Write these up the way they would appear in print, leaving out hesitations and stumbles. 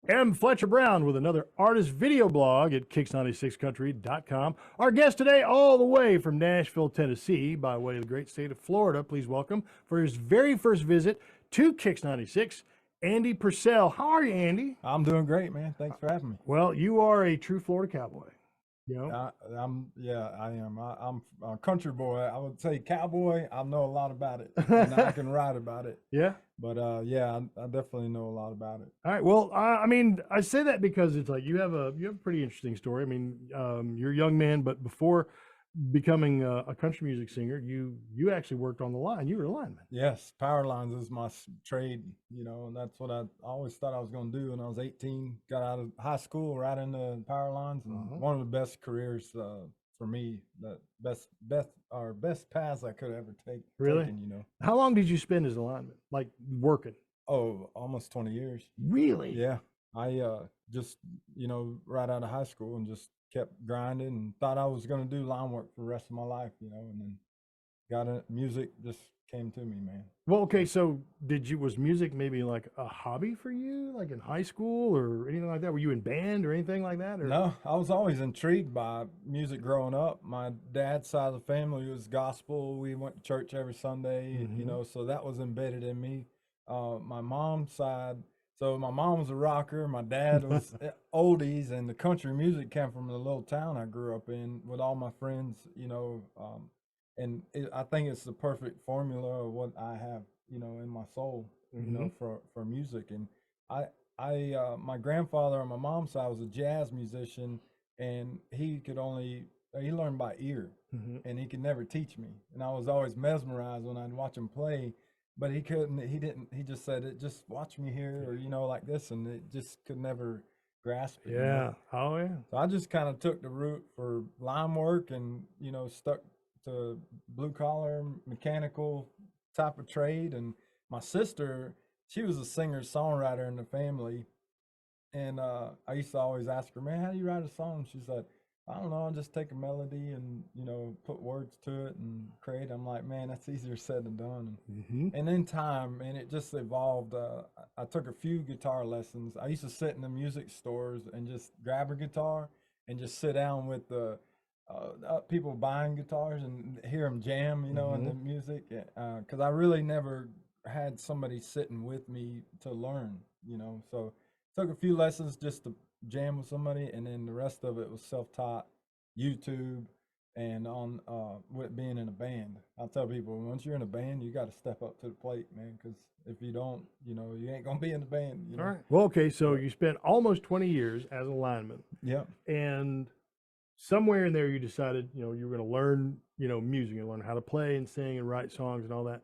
am Fletcher Brown with another artist video blog at kicks96country.com. Our guest today, all the way from Nashville, Tennessee, by way of the great state of Florida, please welcome for his very first visit to Kicks 96, Andy Pursell. How are you, Andy? I'm doing great, man. Thanks for having me. Well, you are a true Florida cowboy. You know? I am. I'm a country boy. I would say cowboy. I know a lot about it, and I can write about it. Yeah. But I definitely know a lot about it. All right. Well, I mean, I say that because it's like you have a pretty interesting story. I mean, you're a young man, but before becoming a country music singer, you actually worked on the line. You were a lineman. Yes, power lines is my trade, and that's what I always thought I was going to do when I was 18. Got out of high school right into power lines, and one of the best careers for me, the best paths I could ever take. Really? How long did you spend as a lineman, like working? Oh, almost 20 years. Really? Yeah. I just, right out of high school and just kept grinding and thought I was going to do line work for the rest of my life, and then got it. Music just came to me, man. Well, okay, so was music maybe like a hobby for you, like in high school or anything like that? Were you in band or anything like that? Or? No, I was always intrigued by music growing up. My dad's side of the family was gospel. We went to church every Sunday, so that was embedded in me. My mom's side, so my mom was a rocker, my dad was oldies, and the country music came from the little town I grew up in with all my friends, I think it's the perfect formula of what I have, in my soul, for music. And my grandfather on my mom's side was a jazz musician, and he learned by ear, and he could never teach me. And I was always mesmerized when I'd watch him play. But he just said it, just watch me here, or, like this. And it just could never grasp it. Yeah. Oh, yeah. So I just kind of took the route for line work and, stuck to blue collar, mechanical type of trade. And my sister, she was a singer songwriter in the family. And I used to always ask her, man, how do you write a song? She said, I don't know, I'll just take a melody and, put words to it and create. I'm like, man, that's easier said than done. And in time, and it just evolved. I took a few guitar lessons. I used to sit in the music stores and just grab a guitar and just sit down with the people buying guitars and hear them jam, in the music. Because I really never had somebody sitting with me to learn, So took a few lessons just to jam with somebody, and then the rest of it was self-taught, YouTube, and on with being in a band. I'll tell people, once you're in a band, you got to step up to the plate, man, because if you don't, you ain't gonna be in the band. All right. Well, okay, so you spent almost 20 years as a lineman. Yeah. And somewhere in there, you decided, you were going to learn, music and learn how to play and sing and write songs and all that.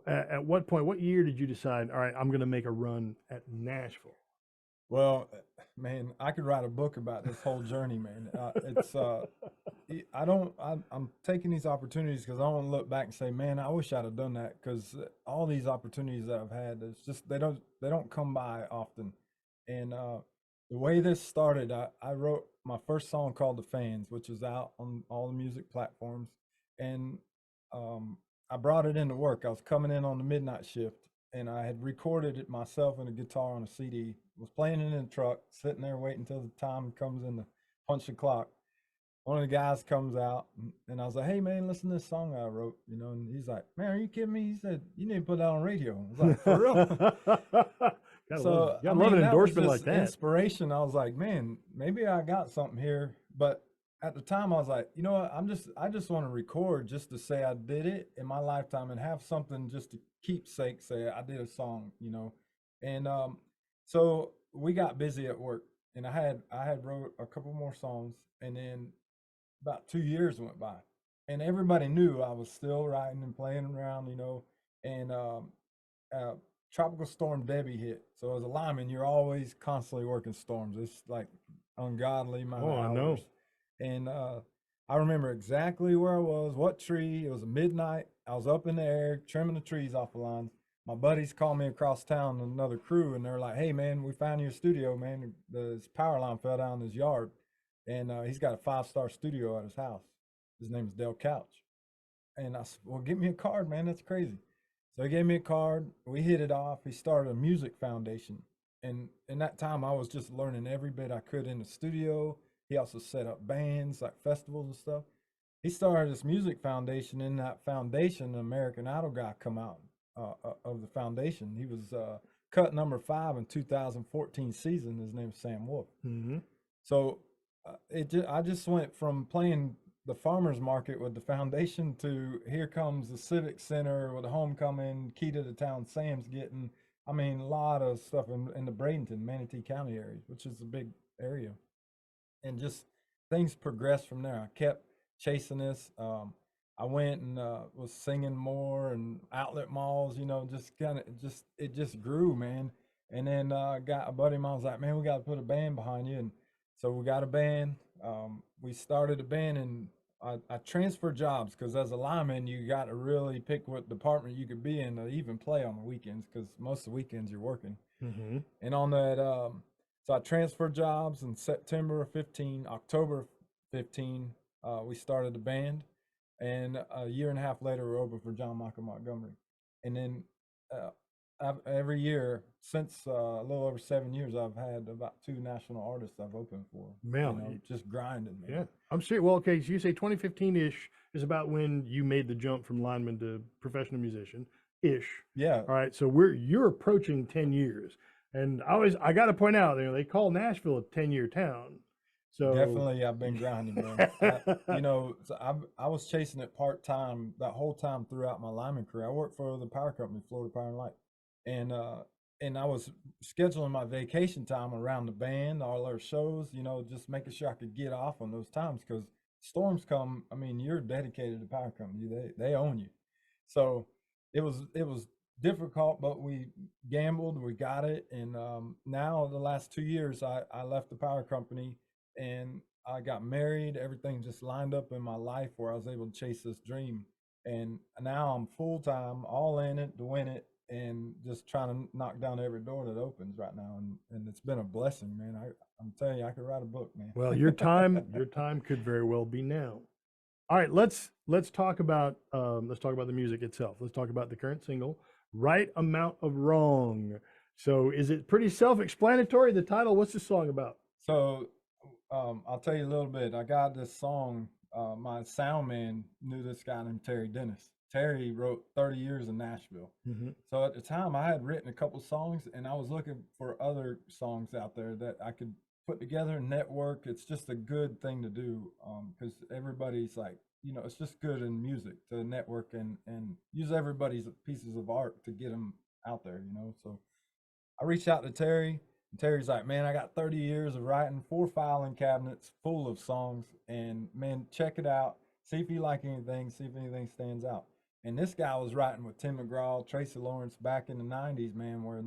At what point, what year did you decide, all right, I'm going to make a run at Nashville? Well, man, I could write a book about this whole journey, man. I'm taking these opportunities because I want to look back and say, man, I wish I'd have done that, because all these opportunities that I've had, it's just, they don't come by often. And the way this started, I wrote my first song called The Fans, which is out on all the music platforms. And I brought it into work. I was coming in on the midnight shift, and I had recorded it myself and a guitar on a CD, was playing it in the truck, sitting there waiting until the time comes in to punch the clock. One of the guys comes out, and I was like, hey, man, listen to this song I wrote, and he's like, man, are you kidding me? He said, you need to put that on radio. I was like, for real? So I love an endorsement like that. Inspiration. I was like, man, maybe I got something here. But at the time, I was like, you know what? I just want to record just to say I did it in my lifetime and have something just to keepsake, say I did a song, And so we got busy at work, and I had wrote a couple more songs, and then about 2 years went by, and everybody knew I was still writing and playing around, and Tropical Storm Debbie hit. So as a lineman, you're always constantly working storms. It's like ungodly amount of hours. I know. And I remember exactly where I was, what tree. It was midnight. I was up in the air trimming the trees off the lines. My buddies called me across town, another crew, and they're like, hey, man, we found your studio, man. This power line fell down in his yard, and he's got a 5-star studio at his house. His name is Del Couch. And I said, well, give me a card, man. That's crazy. So he gave me a card. We hit it off. He started a music foundation. and in that time I was just learning every bit I could in the studio. He also set up bands like festivals and stuff. He started this music foundation. In that foundation, the American Idol guy come out of the foundation. He was cut number 5 in 2014 season. His name's Sam Wolf. Mm-hmm. So I just went from playing the farmers market with the foundation to here comes the civic center with the homecoming, key to the town Sam's getting. I mean, a lot of stuff in the Bradenton, Manatee County area, which is a big area, and just things progressed from there. I kept chasing this. I went and was singing more and outlet malls, just kind of just it just grew, man. And then got a buddy of mine was like, man, we got to put a band behind you, and so we got a band. We started a band, and I transferred jobs because as a lineman, you got to really pick what department you could be in to even play on the weekends because most of the weekends you're working. Mm-hmm. And on that, so I transferred jobs in September of 15, October 15, we started the band. And a year and a half later, we're open for John Michael Montgomery. And then every year since a little over 7 years, I've had about 2 national artists I've opened for. Man, just grinding, man. yeah, I'm serious. Well, okay, so you say 2015-ish is about when you made the jump from lineman to professional musician ish. Yeah. All right, so you're approaching 10 years. And I got to point out, they call Nashville a 10-year town. So definitely, I've been grinding, man. I was chasing it part time that whole time throughout my lineman career. I worked for the power company, Florida Power and Light, and I was scheduling my vacation time around the band, all our shows. Just making sure I could get off on those times because storms come. I mean, you're dedicated to power company; they own you. So it was difficult, but we gambled, we got it, and now the last 2 years, I left the power company and I got married. Everything just lined up in my life where I was able to chase this dream, and now I'm full time, all in it to win it, and just trying to knock down every door that opens right now, and it's been a blessing, man. I'm telling you, I could write a book, man. well, your time could very well be now. All right, let's talk about the music itself. Let's talk about the current single, "Right Amount of Wrong." So, is it pretty self-explanatory? The title. What's the song about? So I'll tell you a little bit. I got this song. My sound man knew this guy named Terry Dennis. Terry wrote 30 Years in Nashville. Mm-hmm. So at the time, I had written a couple songs, and I was looking for other songs out there that I could put together and network. It's just a good thing to do because everybody's like, it's just good in music to network and use everybody's pieces of art to get them out there, So I reached out to Terry. And Terry's like, man, I got 30 years of writing, 4 filing cabinets full of songs, and man, check it out. See if you like anything. See if anything stands out. And this guy was writing with Tim McGraw, Tracy Lawrence back in the 90s, man, where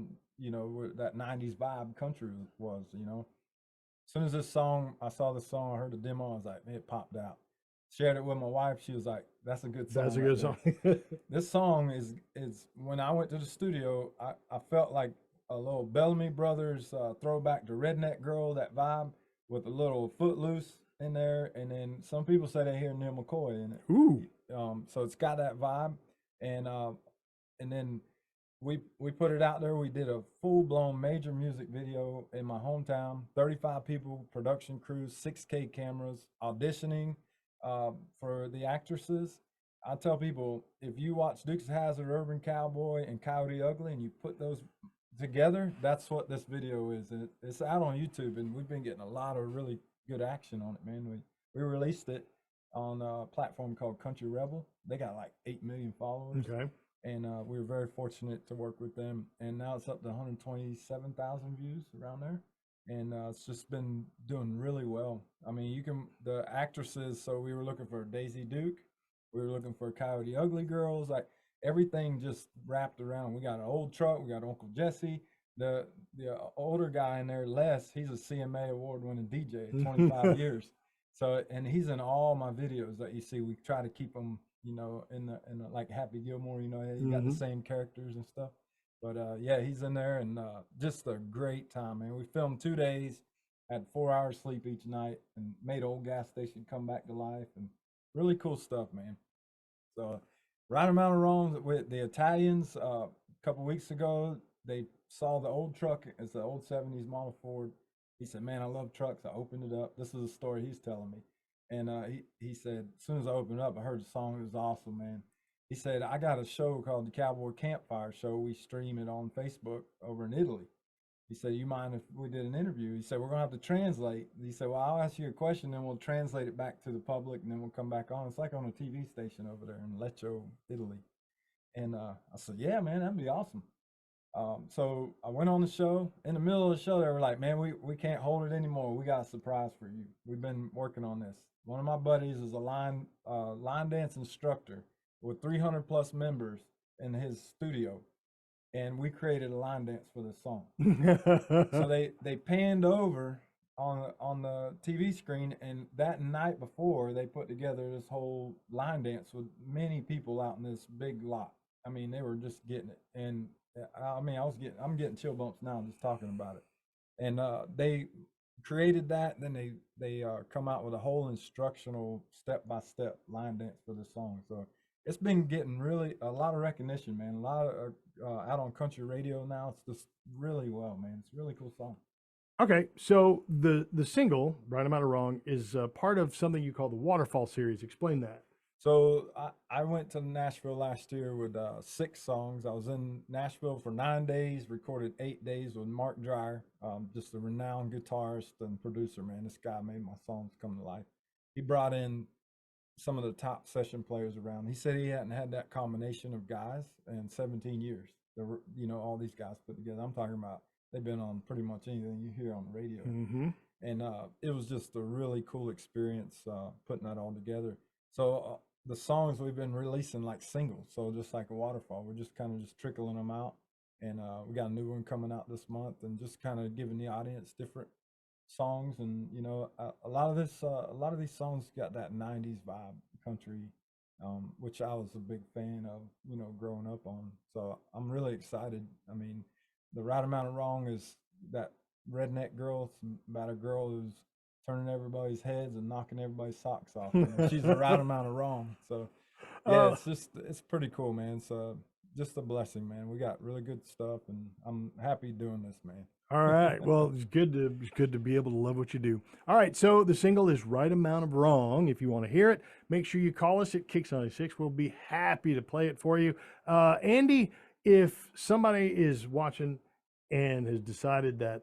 that 90s vibe country was. As soon as I saw this song, I heard the demo, I was like, man, it popped out. Shared it with my wife. She was like, that's a good song. That's a good song. This song is when I went to the studio, I felt like a little Bellamy Brothers throwback to Redneck Girl, that vibe with a little Footloose in there, and then some people say they hear Neil McCoy in it. Ooh. So it's got that vibe, and then we put it out there. We did a full blown major music video in my hometown. 35 people, production crews, 6K cameras, auditioning for the actresses. I tell people, if you watch Dukes of Hazzard, Urban Cowboy, and Coyote Ugly, and you put those together, that's what this video is. It's out on YouTube, and we've been getting a lot of really good action on it, man. We released it on a platform called Country Rebel. They got like 8 million followers. Okay. And we were very fortunate to work with them. And now it's up to 127,000 views around there. And it's just been doing really well. I mean, the actresses, so we were looking for Daisy Duke. We were looking for Coyote Ugly Girls. Like everything just wrapped around. We got an old truck. We got Uncle Jesse. The older guy in there, Les, he's a CMA award-winning DJ, 25 years. So, and he's in all my videos that you see. We try to keep him, in the like Happy Gilmore, he got the same characters and stuff. But yeah, he's in there, and just a great time, man. We filmed 2 days, had 4 hours sleep each night, and made old gas station come back to life, and really cool stuff, man. So, right amount of wrongs with the Italians. A couple weeks ago, they saw the old truck. It's the old '70s Model Ford. He said, "Man, I love trucks." I opened it up. This is a story he's telling me, and he said, as soon as I opened it up, I heard the song. It was awesome, man. He said, "I got a show called the Cowboy Campfire Show. We stream it on Facebook over in Italy." He said, "You mind if we did an interview?" He said, "We're gonna have to translate." He said, "Well, I'll ask you a question, then we'll translate it back to the public, and then we'll come back on." It's like on a TV station over there in Lecco, Italy. And I said, "Yeah, man, that'd be awesome." So I went on the show. In the middle of the show, they were like, "Man, we can't hold it anymore. We got a surprise for you. We've been working on this." One of my buddies is a line dance instructor with 300 plus members in his studio, and we created a line dance for this song. So they panned over on the TV screen, and that night before they put together this whole line dance with many people out in this big lot. I mean, they were just getting it, and I mean, I'm getting chill bumps now just talking about it. And they created that, and then they come out with a whole instructional step-by-step line dance for this song. So it's been getting really a lot of recognition, man. A lot of out on country radio now. It's just really well, man. It's a really cool song. Okay, so the single, Right Amount of Wrong, is part of something you call the Waterfall series. Explain that. So I went to Nashville last year with 6 songs. I was in Nashville for 9 days, recorded 8 days with Mark Dreyer, just a renowned guitarist and producer, man. This guy made my songs come to life. He brought in some of the top session players around. He said he hadn't had that combination of guys in 17 years. There were, all these guys put together. I'm talking about they've been on pretty much anything you hear on the radio. Mm-hmm. And it was just a really cool experience putting that all together. So the songs we've been releasing like singles, so just like a waterfall, we're just kind of just trickling them out. And we got a new one coming out this month, and just kind of giving the audience different songs. And a lot of these songs got that 90s vibe, country, which I was a big fan of, growing up on. So I'm really excited. I mean, the Right Amount of Wrong is that redneck girl. It's about a girl who's turning everybody's heads and knocking everybody's socks off. She's the right amount of wrong. So yeah, it's pretty cool, man. It's just a blessing, man. We got really good stuff, and I'm happy doing this, man. All right. Well, it's good to be able to love what you do. All right. So the single is Right Amount of Wrong. If you want to hear it, make sure you call us at Kicks 96. We'll be happy to play it for you. Andy, if somebody is watching and has decided that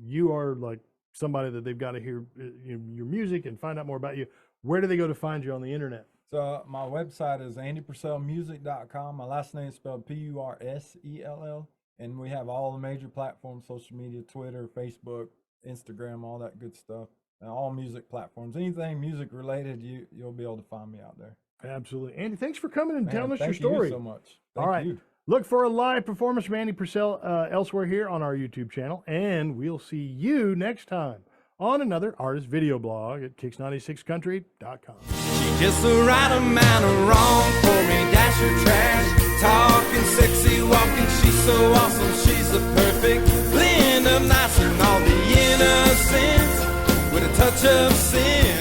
you are like somebody that they've got to hear your music and find out more about you, where do they go to find you on the internet? So my website is andypurcellmusic.com. My last name is spelled Pursell, and we have all the major platforms: social media, Twitter, Facebook, Instagram, all that good stuff, and all music platforms. Anything music related, you'll be able to find me out there. Absolutely. Andy, thanks for coming and telling us your story. Thank you so much. All right. Look for a live performance from Andy Pursell elsewhere here on our YouTube channel, and we'll see you next time on another artist video blog at Kicks96country.com. She gets the right amount of wrong for me, dash her trash, talking sexy, walking, she's so awesome, she's the perfect blend of nice and all the innocence with a touch of sin.